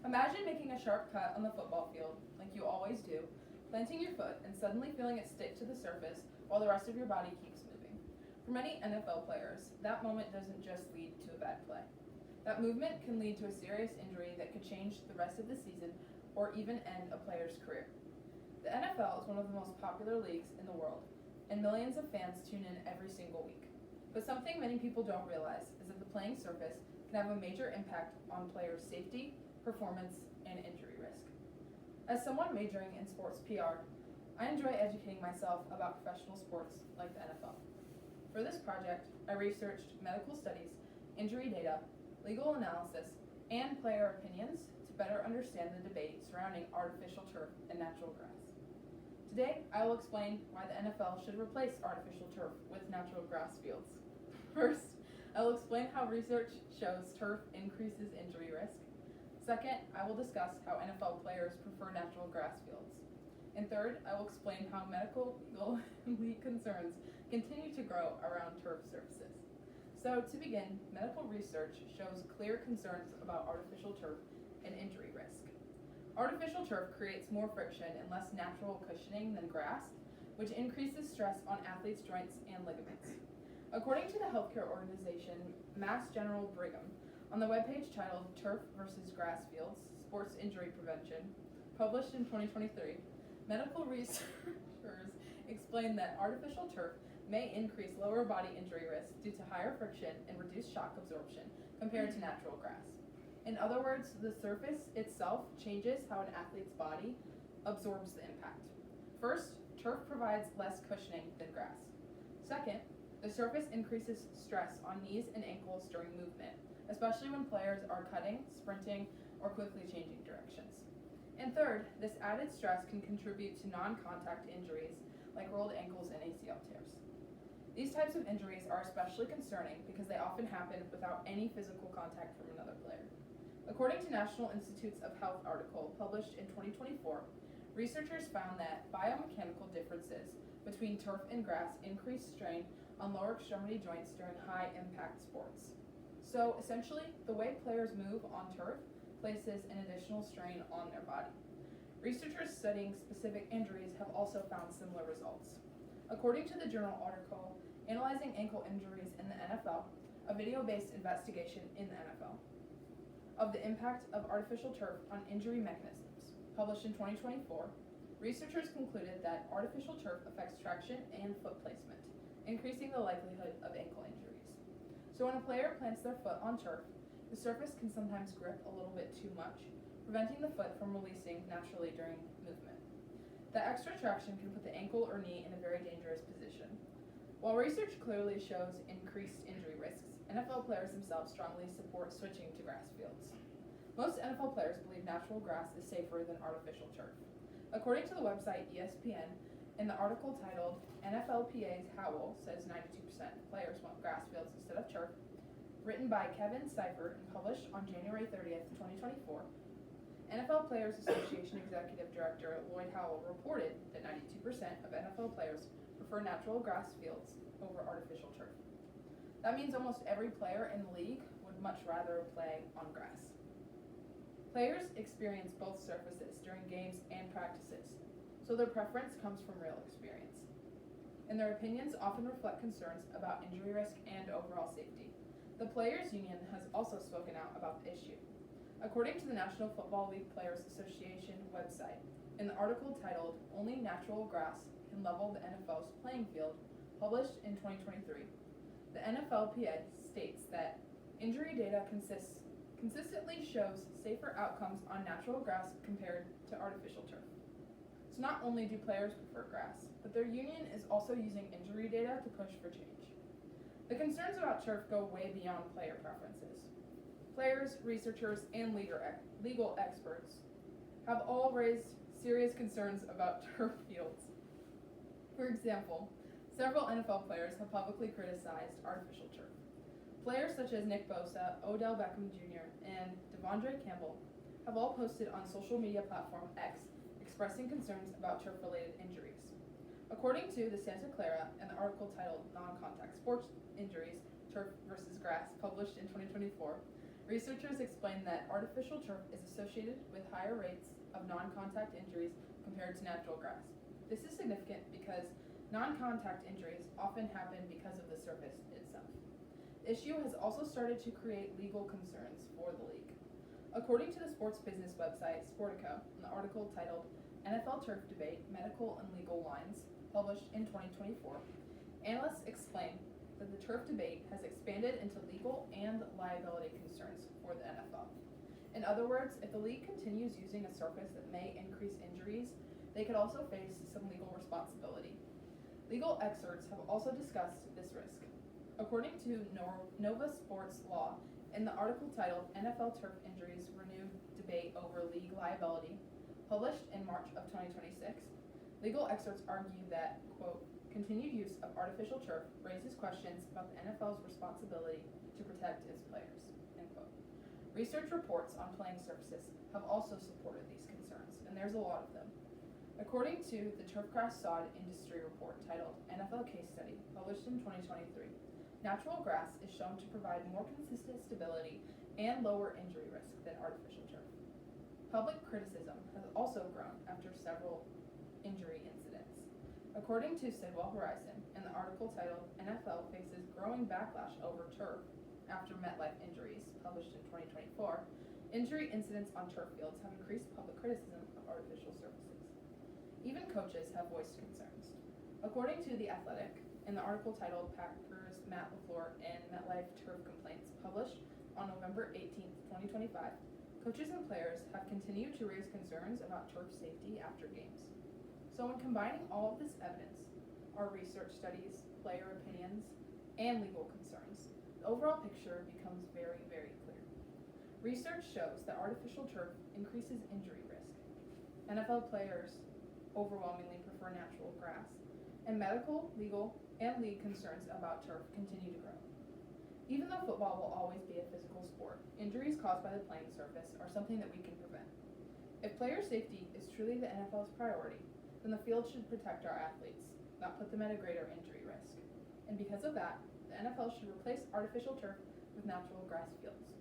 Imagine making a sharp cut on the football field, like you always do, planting your foot and suddenly feeling it stick to the surface while the rest of your body keeps moving. For many NFL players, that moment doesn't just lead to a bad play. That movement can lead to a serious injury that could change the rest of the season or even end a player's career. The NFL is one of the most popular leagues in the world, and millions of fans tune in every single week. But something many people don't realize is that the playing surface can have a major impact on players' safety, performance, and injury risk. As someone majoring in sports PR, I enjoy educating myself about professional sports like the NFL. For this project, I researched medical studies, injury data, legal analysis, and player opinions to better understand the debate surrounding artificial turf and natural grass. Today, I will explain why the NFL should replace artificial turf with natural grass fields. First, I will explain how research shows turf increases injury risk. Second, I will discuss how NFL players prefer natural grass fields. And third, I will explain how medical, legal, and league concerns continue to grow around turf surfaces. So to begin, medical research shows clear concerns about artificial turf and injury risk. Artificial turf creates more friction and less natural cushioning than grass, which increases stress on athletes' joints and ligaments. According to the healthcare organization Mass General Brigham, on the webpage titled Turf versus Grass Fields, Sports Injury Prevention, published in 2023, medical researchers explain that artificial turf may increase lower body injury risk due to higher friction and reduced shock absorption compared to natural grass. In other words, the surface itself changes how an athlete's body absorbs the impact. First, turf provides less cushioning than grass. Second, the surface increases stress on knees and ankles during movement, especially when players are cutting, sprinting, or quickly changing directions. And third, this added stress can contribute to non-contact injuries like rolled ankles and ACL tears. These types of injuries are especially concerning because they often happen without any physical contact from another player. According to National Institutes of Health article published in 2024, researchers found that biomechanical differences between turf and grass increase strain on lower extremity joints during high-impact sports. So essentially, the way players move on turf places an additional strain on their body. Researchers studying specific injuries have also found similar results. According to the journal article, Analyzing Ankle Injuries in the NFL, a video-based investigation in the NFL, of the impact of artificial turf on injury mechanisms, published in 2024, researchers concluded that artificial turf affects traction and foot placement, increasing the likelihood of ankle injuries. So when a player plants their foot on turf, the surface can sometimes grip a little bit too much, preventing the foot from releasing naturally during movement. The extra traction can put the ankle or knee in a very dangerous position. While research clearly shows increased injury risks, NFL players themselves strongly support switching to grass fields. Most NFL players believe natural grass is safer than artificial turf. According to the website ESPN, in the article titled NFLPA's Howl says 92% of players want grass fields instead of turf, written by Kevin Seifert and published on January 30th, 2024, NFL Players Association Executive Director Lloyd Howell reported that 92% of NFL players prefer natural grass fields over artificial turf. That means almost every player in the league would much rather play on grass. Players experience both surfaces during games and practices, so their preference comes from real experience. And their opinions often reflect concerns about injury risk and overall safety. The Players Union has also spoken out about the issue. According to the National Football League Players Association website, in the article titled Only Natural Grass Can Level the NFL's Playing Field, published in 2023, the NFLPA states that injury data consistently shows safer outcomes on natural grass compared to artificial turf. So not only do players prefer grass, but their union is also using injury data to push for change. The concerns about turf go way beyond player preferences. Players, researchers, and legal experts have all raised serious concerns about turf fields. For example, several NFL players have publicly criticized artificial turf. Players such as Nick Bosa, Odell Beckham Jr., and Devondre Campbell have all posted on social media platform X expressing concerns about turf-related injuries. According to the Santa Clara and the article titled Non-Contact Sports Injuries, Turf versus Grass, published in 2024, Researchers explain that artificial turf is associated with higher rates of non-contact injuries compared to natural grass. This is significant because non-contact injuries often happen because of the surface itself. The issue has also started to create legal concerns for the league. According to the sports business website Sportico, an article titled NFL Turf Debate, Medical and Legal Lines, published in 2024, analysts explain that the turf debate has expanded into legal and liability concerns for the NFL. In other words, if the league continues using a surface that may increase injuries, they could also face some legal responsibility. Legal experts have also discussed this risk. According to Nova Sports Law, in the article titled NFL Turf Injuries Renewed Debate Over League Liability, published in March of 2026, legal experts argue that, quote, continued use of artificial turf raises questions about the NFL's responsibility to protect its players, end quote. Research reports on playing surfaces have also supported these concerns, and there's a lot of them. According to the Turfgrass Sod Industry Report titled NFL Case Study, published in 2023, natural grass is shown to provide more consistent stability and lower injury risk than artificial turf. Public criticism has also grown after several injury incidents. According to Sidwell Horizon, in the article titled NFL Faces Growing Backlash Over Turf After MetLife Injuries, published in 2024, injury incidents on turf fields have increased public criticism of artificial surfaces. Even coaches have voiced concerns. According to The Athletic, in the article titled Packers Matt LaFleur and MetLife Turf Complaints, published on November 18, 2025, coaches and players have continued to raise concerns about turf safety after games. So when combining all of this evidence, our research studies, player opinions, and legal concerns, the overall picture becomes very, very clear. Research shows that artificial turf increases injury risk. NFL players overwhelmingly prefer natural grass, and medical, legal, and league concerns about turf continue to grow. Even though football will always be a physical sport, injuries caused by the playing surface are something that we can prevent. If player safety is truly the NFL's priority, then the field should protect our athletes, not put them at a greater injury risk. And because of that, the NFL should replace artificial turf with natural grass fields.